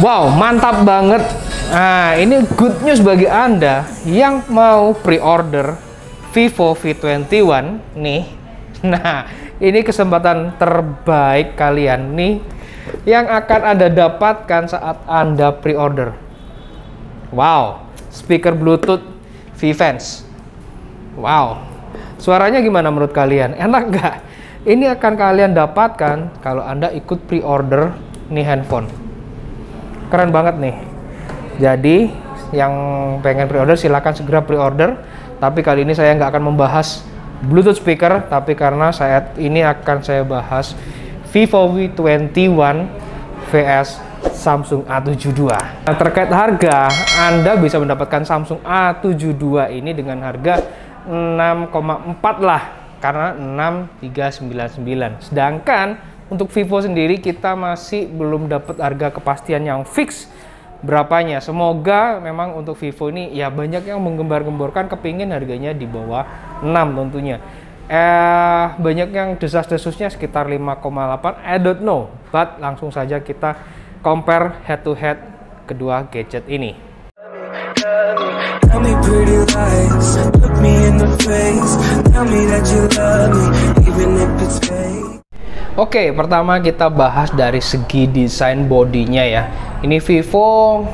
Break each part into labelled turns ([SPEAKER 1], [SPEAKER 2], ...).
[SPEAKER 1] Wow, mantap banget. Nah, ini good news bagi Anda yang mau pre-order Vivo V21 nih. Nah, ini kesempatan terbaik kalian nih yang akan Anda dapatkan saat Anda pre-order. Wow, speaker Bluetooth Vivance. Wow, suaranya gimana menurut kalian? Enak nggak? Ini akan kalian dapatkan kalau Anda ikut pre-order nih handphone. Keren banget nih. Jadi yang pengen pre-order silahkan segera pre-order. Tapi kali ini saya nggak akan membahas Bluetooth speaker, tapi karena saat ini akan saya bahas Vivo V21 vs Samsung A72. Nah, terkait harga, Anda bisa mendapatkan Samsung A72 ini dengan harga 6,4 lah, karena 6399. Sedangkan untuk Vivo sendiri kita masih belum dapat harga kepastian yang fix berapanya. Semoga memang untuk Vivo ini ya banyak yang menggembar-gemborkan kepingin harganya di bawah 6 tentunya. Banyak yang desas-desusnya sekitar 5,8, I don't know. But langsung saja kita compare head to head kedua gadget ini. Oke, pertama kita bahas dari segi desain bodinya ya. Ini Vivo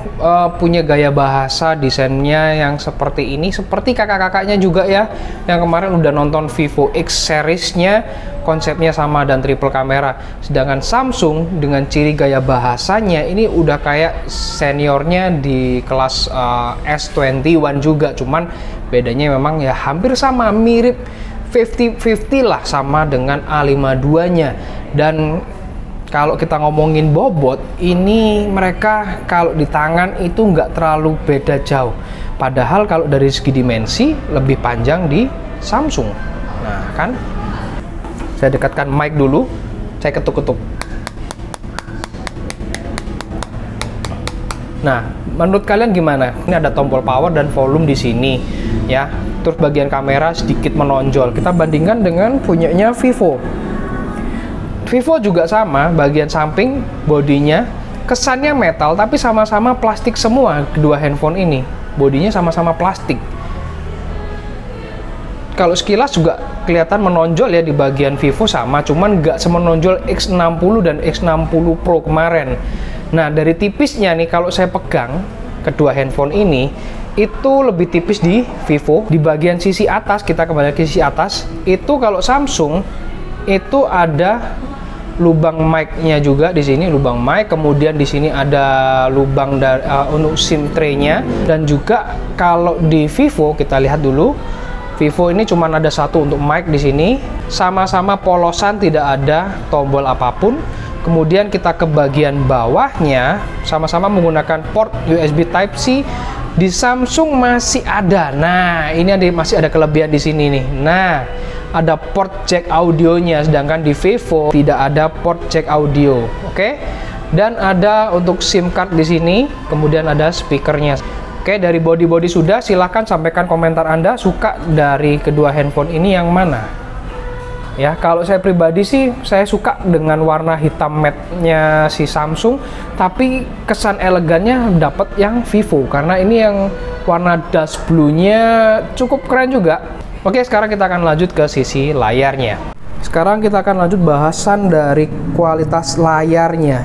[SPEAKER 1] punya gaya bahasa desainnya yang seperti ini, seperti kakak-kakaknya juga ya. Yang kemarin udah nonton Vivo X seriesnya, konsepnya sama dan triple kamera. Sedangkan Samsung dengan ciri gaya bahasanya ini udah kayak seniornya di kelas S21 juga. Cuman bedanya memang ya hampir sama, mirip 50-50 lah sama dengan A52-nya. Dan kalau kita ngomongin bobot, ini mereka kalau di tangan itu nggak terlalu beda jauh. Padahal kalau dari segi dimensi lebih panjang di Samsung. Nah kan, saya dekatkan mic dulu, saya ketuk-ketuk. Nah, menurut kalian gimana? Ini ada tombol power dan volume di sini ya. Terus bagian kamera sedikit menonjol. Kita bandingkan dengan punyanya Vivo. Vivo juga sama, bagian samping bodinya kesannya metal tapi sama-sama plastik semua. Kedua handphone ini bodinya sama-sama plastik. Kalau sekilas juga kelihatan menonjol ya di bagian Vivo sama, cuman nggak semenonjol X60 dan X60 Pro kemarin. Nah, dari tipisnya nih kalau saya pegang kedua handphone ini itu lebih tipis di Vivo. Di bagian sisi atas, kita kembali ke sisi atas, itu kalau Samsung itu ada lubang mic-nya juga di sini, lubang mic. Kemudian di sini ada lubang untuk SIM tray-nya. Dan juga kalau di Vivo kita lihat dulu, Vivo ini cuma ada satu untuk mic di sini. Sama-sama polosan, tidak ada tombol apapun. Kemudian kita ke bagian bawahnya, sama-sama menggunakan port USB Type-C. Di Samsung masih ada. Nah, ini masih ada kelebihan di sini nih. Nah, ada port jack audionya, sedangkan di Vivo tidak ada port jack audio. Oke. Dan ada untuk SIM card di sini, kemudian ada speakernya. Oke, dari body sudah. Silahkan sampaikan komentar Anda suka dari kedua handphone ini yang mana. Ya, kalau saya pribadi sih saya suka dengan warna hitam matte-nya si Samsung, tapi kesan elegannya dapat yang Vivo karena ini yang warna dust blue-nya cukup keren juga. Oke, sekarang kita akan lanjut ke sisi layarnya. Sekarang kita akan lanjut bahasan dari kualitas layarnya.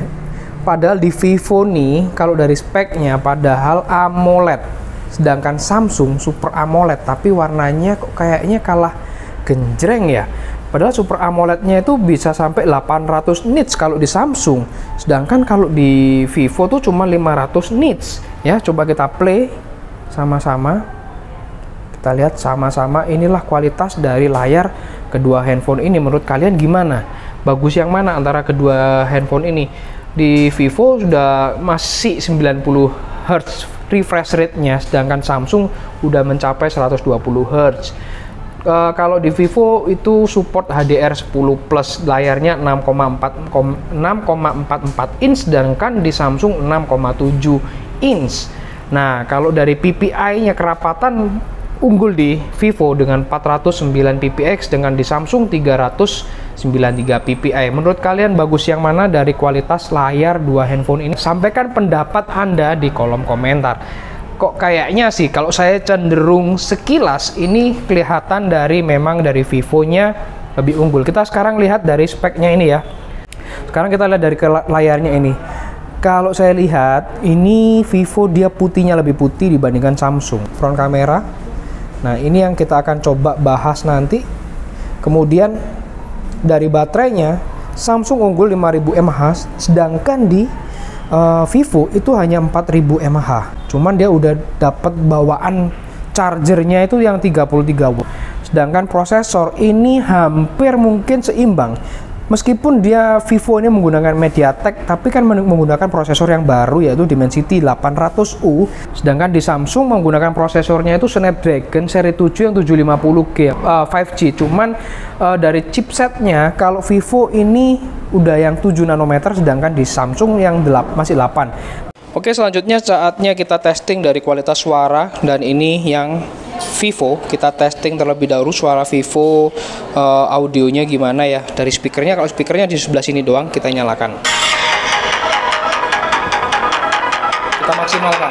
[SPEAKER 1] Padahal di Vivo nih kalau dari speknya padahal AMOLED, sedangkan Samsung Super AMOLED, tapi warnanya kok kayaknya kalah genjreng ya. Padahal Super AMOLED-nya itu bisa sampai 800 nits kalau di Samsung. Sedangkan kalau di Vivo tuh cuma 500 nits. Ya, coba kita play sama-sama. Kita lihat sama-sama, inilah kualitas dari layar kedua handphone ini. Menurut kalian gimana? Bagus yang mana antara kedua handphone ini? Di Vivo sudah masih 90 Hz refresh rate-nya, sedangkan Samsung udah mencapai 120 Hz. Kalau di Vivo itu support HDR10+, layarnya 6,44 inch, sedangkan di Samsung 6,7 inch. Nah, kalau dari PPI-nya kerapatan unggul di Vivo dengan 409 ppi, dengan di Samsung 309 93 ppi. Menurut kalian bagus yang mana dari kualitas layar dua handphone ini? Sampaikan pendapat Anda di kolom komentar. Kok kayaknya sih kalau saya cenderung sekilas ini kelihatan memang dari Vivo-nya lebih unggul. Kita sekarang lihat dari speknya ini ya. Sekarang kita lihat dari layarnya ini. Kalau saya lihat ini Vivo dia putihnya lebih putih dibandingkan Samsung. Front kamera. Nah, ini yang kita akan coba bahas nanti. Kemudian dari baterainya Samsung unggul 5000 mAh, sedangkan di Vivo itu hanya 4000 mAh. Cuman dia udah dapat bawaan chargernya itu yang 33 watt. Sedangkan prosesor ini hampir mungkin seimbang. Meskipun dia Vivo ini menggunakan MediaTek, tapi kan menggunakan prosesor yang baru yaitu Dimensity 800U. Sedangkan di Samsung menggunakan prosesornya itu Snapdragon seri 7 yang 750G 5G. Cuman dari chipsetnya kalau Vivo ini udah yang 7 nanometer, sedangkan di Samsung yang masih 8. Oke, selanjutnya saatnya kita testing dari kualitas suara, dan ini yang Vivo. Kita testing terlebih dahulu suara Vivo, audionya gimana ya dari speakernya. Kalau speakernya di sebelah sini doang, kita nyalakan, kita maksimalkan.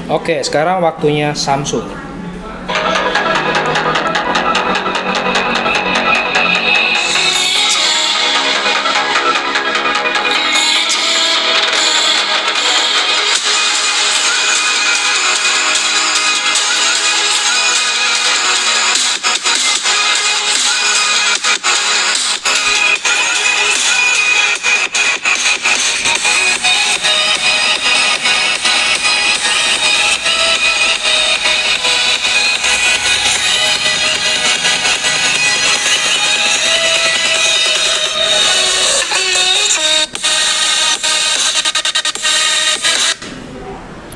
[SPEAKER 1] Oke, sekarang waktunya Samsung.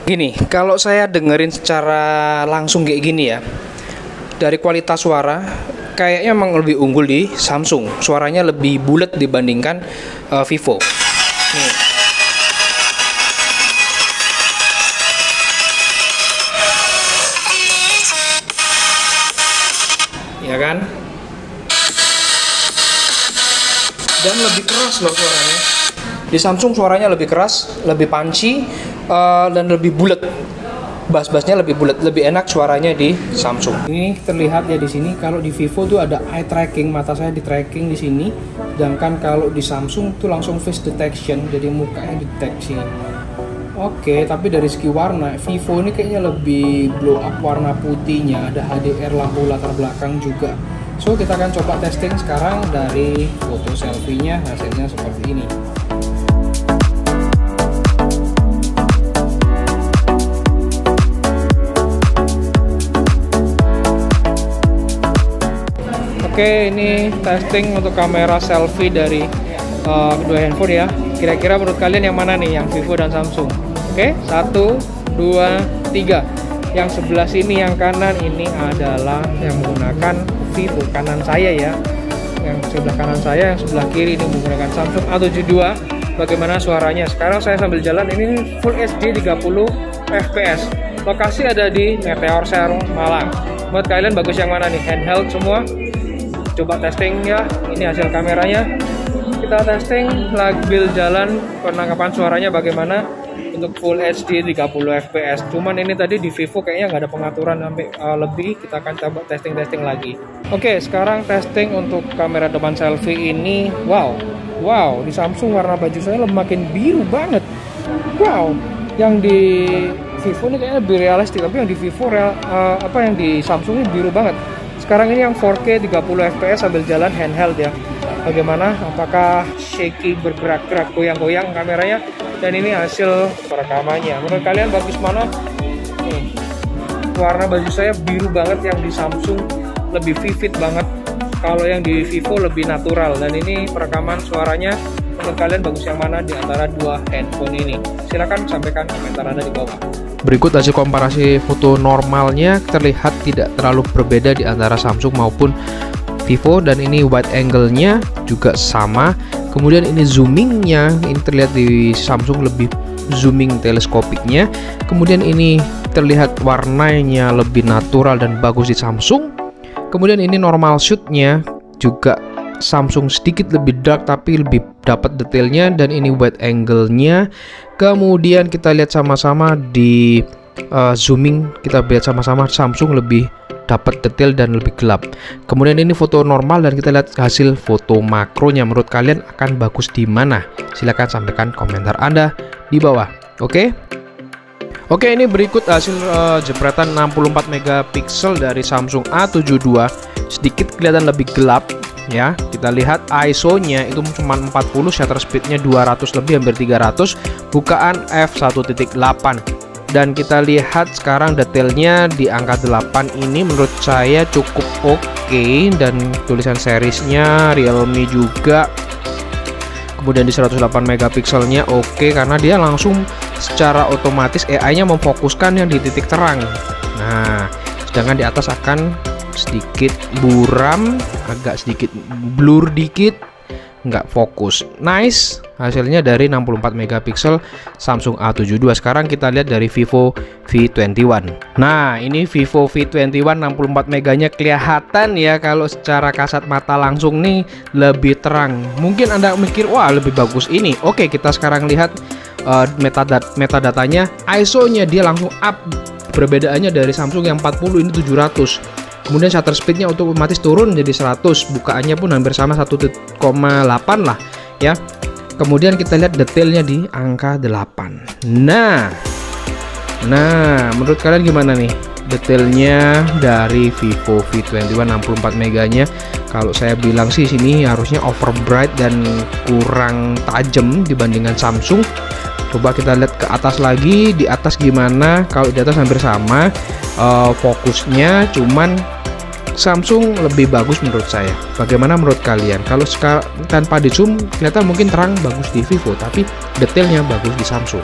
[SPEAKER 1] Gini, kalau saya dengerin secara langsung kayak gini ya, dari kualitas suara kayaknya memang lebih unggul di Samsung. Suaranya lebih bulat dibandingkan Vivo. Nih. Ya kan? Dan lebih keras loh suaranya. Di Samsung suaranya lebih keras, lebih punchy, dan lebih bulat. Bass-bassnya lebih bulat, lebih enak suaranya di Samsung. Ini terlihat ya di sini. Kalau di Vivo tuh ada eye tracking, mata saya di tracking di sini. Sedangkan kalau di Samsung tuh langsung face detection, jadi mukanya deteksi. Oke, tapi dari segi warna, Vivo ini kayaknya lebih blow up warna putihnya. Ada HDR lampu latar belakang juga. So kita akan coba testing sekarang dari foto selfie-nya, hasilnya seperti ini. Oke, ini testing untuk kamera selfie dari kedua handphone ya. Kira-kira menurut kalian yang mana nih, yang Vivo dan Samsung? Oke, 1, 2, 3. Yang sebelah sini yang kanan ini adalah yang menggunakan Vivo, kanan saya ya. Yang sebelah kanan saya, yang sebelah kiri ini menggunakan Samsung A72. Bagaimana suaranya? Sekarang saya sambil jalan, ini Full HD 30 fps. Lokasi ada di Meteor Serong, Malang. Buat kalian bagus yang mana nih? Handheld semua. Coba testing ya, ini hasil kameranya. Kita testing sambil jalan, penangkapan suaranya bagaimana untuk Full HD 30 fps. Cuman ini tadi di Vivo kayaknya nggak ada pengaturan sampai lebih. Kita akan coba testing lagi. Oke, sekarang testing untuk kamera depan selfie ini. Wow, di Samsung warna baju saya makin biru banget. Wow, yang di Vivo ini kayaknya lebih realistik, tapi yang di Vivo yang di Samsung ini biru banget. Sekarang ini yang 4K 30 fps sambil jalan handheld ya. Bagaimana? Apakah shaky, bergerak-gerak, goyang-goyang kameranya? Dan ini hasil perekamannya. Menurut kalian bagus mana? Warna baju saya biru banget, yang di Samsung lebih vivid banget. Kalau yang di Vivo lebih natural. Dan ini perekaman suaranya menurut kalian bagus yang mana di antara dua handphone ini? Silahkan sampaikan komentar Anda di bawah.
[SPEAKER 2] Berikut hasil komparasi foto normalnya, terlihat tidak terlalu berbeda di antara Samsung maupun Vivo, dan ini wide angle-nya juga sama. Kemudian ini zoomingnya, ini terlihat di Samsung lebih zooming teleskopiknya. Kemudian ini terlihat warnanya lebih natural dan bagus di Samsung. Kemudian ini normal shoot-nya juga Samsung sedikit lebih dark tapi lebih dapat detailnya, dan ini wide angle-nya. Kemudian kita lihat sama-sama di zooming, kita lihat sama-sama Samsung lebih dapat detail dan lebih gelap. Kemudian ini foto normal dan kita lihat hasil foto makronya. Menurut kalian akan bagus di mana? Silahkan sampaikan komentar Anda di bawah. Oke, ini berikut hasil jepretan 64 megapiksel dari Samsung A72. Sedikit kelihatan lebih gelap ya. Kita lihat ISO-nya itu cuma 40, shutter speed-nya 200 lebih, hampir 300, bukaan f1.8. Dan kita lihat sekarang detailnya di angka 8 ini menurut saya cukup oke, dan tulisan seriesnya Realme juga. Kemudian di 108 megapikselnya oke, karena dia langsung secara otomatis AI-nya memfokuskan yang di titik terang. Nah, sedangkan di atas akan sedikit buram, agak sedikit blur dikit, nggak fokus. Nice hasilnya dari 64 megapiksel Samsung A72. Sekarang kita lihat dari Vivo V21. Nah, ini Vivo V21 64 meganya kelihatan ya, kalau secara kasat mata langsung nih lebih terang. Mungkin Anda mikir, wah lebih bagus ini. Oke, kita sekarang lihat metadatanya. ISO-nya dia langsung up. Perbedaannya dari Samsung yang 40 ini 700. Kemudian shutter speednya otomatis turun jadi 100, bukaannya pun hampir sama 1,8 lah ya. Kemudian kita lihat detailnya di angka 8. Nah, menurut kalian gimana nih detailnya dari Vivo V21 64 meganya? Kalau saya bilang sih sini harusnya over bright dan kurang tajam dibandingkan Samsung. Coba kita lihat ke atas lagi, di atas gimana? Kalau di atas hampir sama, fokusnya cuman Samsung lebih bagus menurut saya. Bagaimana menurut kalian? Kalau sekarang tanpa di zoom kelihatan mungkin terang bagus di Vivo, tapi detailnya bagus di Samsung.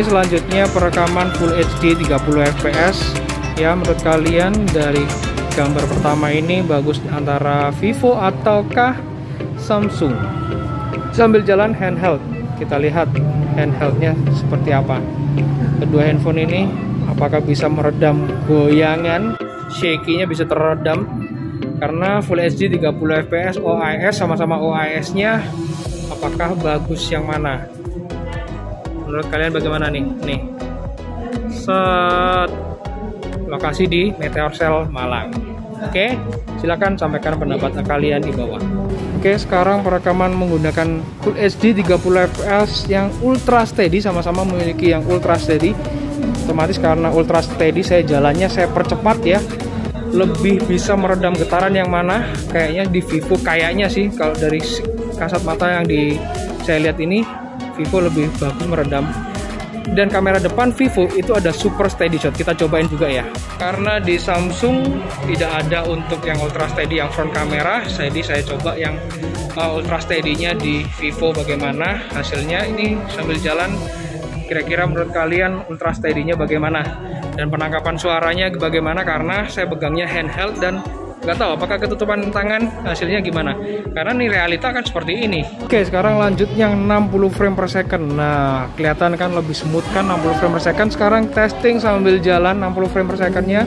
[SPEAKER 1] Selanjutnya perekaman Full HD 30 fps ya, menurut kalian dari gambar pertama ini bagus antara Vivo ataukah Samsung? Sambil jalan handheld, kita lihat handheldnya seperti apa. Kedua handphone ini apakah bisa meredam goyangan? Shaky-nya bisa teredam karena Full HD 30 fps OIS, sama-sama OIS-nya. Apakah bagus yang mana? Menurut kalian bagaimana nih? Nih, set lokasi di Meteor Cell Malang. Oke, silakan sampaikan pendapat kalian di bawah. Oke, sekarang perekaman menggunakan Full HD 30 fps yang ultra steady, sama-sama memiliki yang ultra steady. Otomatis karena ultra steady saya jalannya saya percepat ya, lebih bisa meredam getaran yang mana? Kayaknya di Vivo, kayaknya sih kalau dari kasat mata yang saya lihat ini Vivo lebih bagus meredam. Dan kamera depan Vivo itu ada super steady shot, kita cobain juga ya. Karena di Samsung tidak ada untuk yang ultra steady yang front kamera, jadi saya coba yang ultra steady-nya di Vivo. Bagaimana hasilnya? Ini sambil jalan, kira-kira menurut kalian ultra steady-nya bagaimana? Dan penangkapan suaranya bagaimana? Karena saya pegangnya handheld dan nggak tahu apakah ketutupan tangan hasilnya gimana. Karena nih realita kan seperti ini. Oke, sekarang lanjut yang 60 frame per second. Nah, kelihatan kan lebih smooth kan 60 frame per second. Sekarang testing sambil jalan 60 frame per secondnya.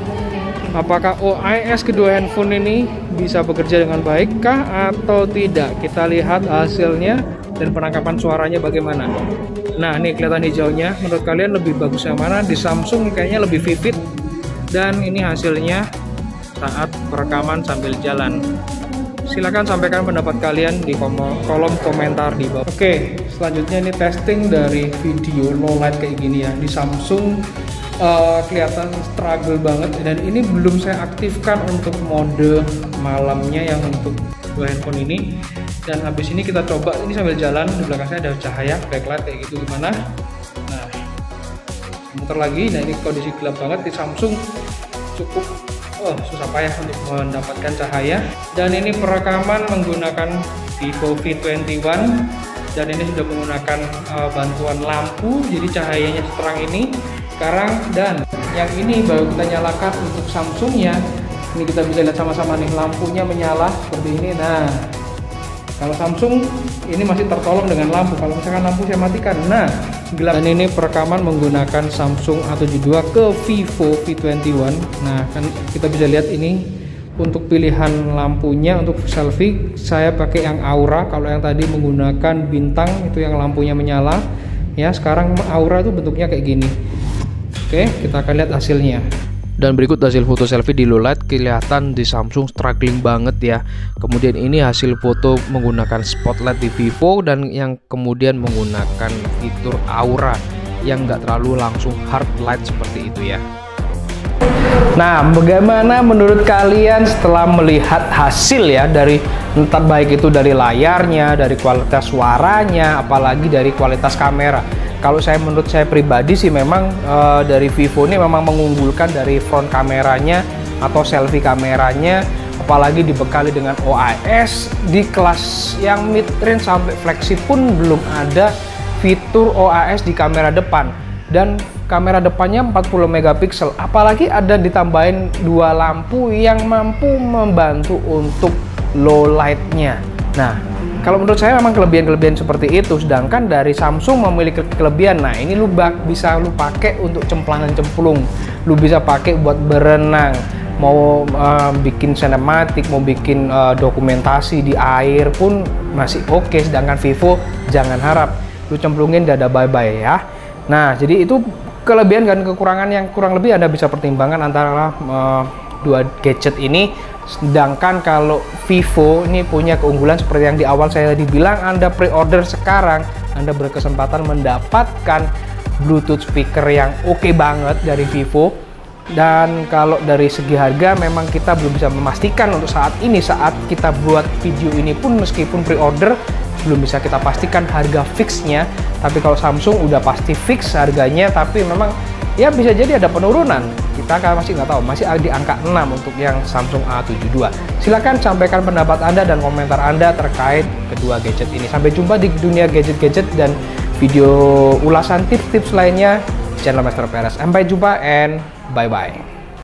[SPEAKER 1] Apakah OIS kedua handphone ini bisa bekerja dengan baik kah atau tidak? Kita lihat hasilnya dan penangkapan suaranya bagaimana. Nah, ini kelihatan hijaunya. Menurut kalian lebih bagus yang mana? Di Samsung kayaknya lebih vivid. Dan ini hasilnya saat perekaman sambil jalan. Silahkan sampaikan pendapat kalian di kolom komentar di bawah. Oke, selanjutnya ini testing dari video low light kayak gini ya. Di Samsung kelihatan struggle banget, dan ini belum saya aktifkan untuk mode malamnya yang untuk dua handphone ini. Dan habis ini kita coba ini sambil jalan, di belakang saya ada cahaya backlight kayak gitu gimana. Nah, muter lagi. Nah, ini kondisi gelap banget. Di Samsung cukup susah payah untuk mendapatkan cahaya. Dan ini perekaman menggunakan Vivo V21 dan ini sudah menggunakan bantuan lampu, jadi cahayanya seterang ini sekarang. Dan yang ini baru kita nyalakan untuk Samsungnya. Ini kita bisa lihat sama-sama nih, lampunya menyala seperti ini. Nah, kalau Samsung ini masih tertolong dengan lampu. Kalau misalkan lampu saya matikan, nah gelap. Dan ini perekaman menggunakan Samsung A72 ke Vivo V21. Nah, kan kita bisa lihat ini untuk pilihan lampunya. Untuk selfie saya pakai yang Aura. Kalau yang tadi menggunakan bintang itu yang lampunya menyala. Ya, sekarang Aura itu bentuknya kayak gini. Oke, kita akan lihat hasilnya.
[SPEAKER 2] Dan berikut hasil foto selfie di low light, kelihatan di Samsung struggling banget ya. Kemudian ini hasil foto menggunakan spotlight di Vivo, dan yang kemudian menggunakan fitur Aura yang nggak terlalu langsung hard light seperti itu ya.
[SPEAKER 1] Nah, bagaimana menurut kalian setelah melihat hasil ya, dari entah baik itu dari layarnya, dari kualitas suaranya, apalagi dari kualitas kamera? Kalau menurut saya pribadi sih memang dari Vivo ini memang mengunggulkan dari front kameranya atau selfie kameranya, apalagi dibekali dengan OIS di kelas yang mid range sampai flagship pun belum ada fitur OIS di kamera depan. Dan kamera depannya 40 megapiksel, apalagi ada ditambahin dua lampu yang mampu membantu untuk low lightnya. Nah, kalau menurut saya memang kelebihan-kelebihan seperti itu, sedangkan dari Samsung memiliki kelebihan. Nah, ini bisa lu pakai untuk cemplangan-cemplung, lu bisa pakai buat berenang, mau bikin sinematik, mau bikin dokumentasi di air pun masih oke. Sedangkan Vivo jangan harap, lu cemplungin dada bye-bye ya. Nah, jadi itu kelebihan dan kekurangan yang kurang lebih Anda bisa pertimbangkan antara dua gadget ini. Sedangkan kalau Vivo ini punya keunggulan seperti yang di awal saya tadi bilang, Anda pre-order sekarang, Anda berkesempatan mendapatkan Bluetooth speaker yang oke banget dari Vivo. Dan kalau dari segi harga memang kita belum bisa memastikan untuk saat ini, saat kita buat video ini pun meskipun pre-order belum bisa kita pastikan harga fixnya. Tapi kalau Samsung udah pasti fix harganya, tapi memang ya bisa jadi ada penurunan. Kita kan masih nggak tahu, masih di angka 6 untuk yang Samsung A72. Silakan sampaikan pendapat Anda dan komentar Anda terkait kedua gadget ini. Sampai jumpa di dunia gadget-gadget dan video ulasan tips-tips lainnya channel Master Perez. Sampai jumpa and bye-bye.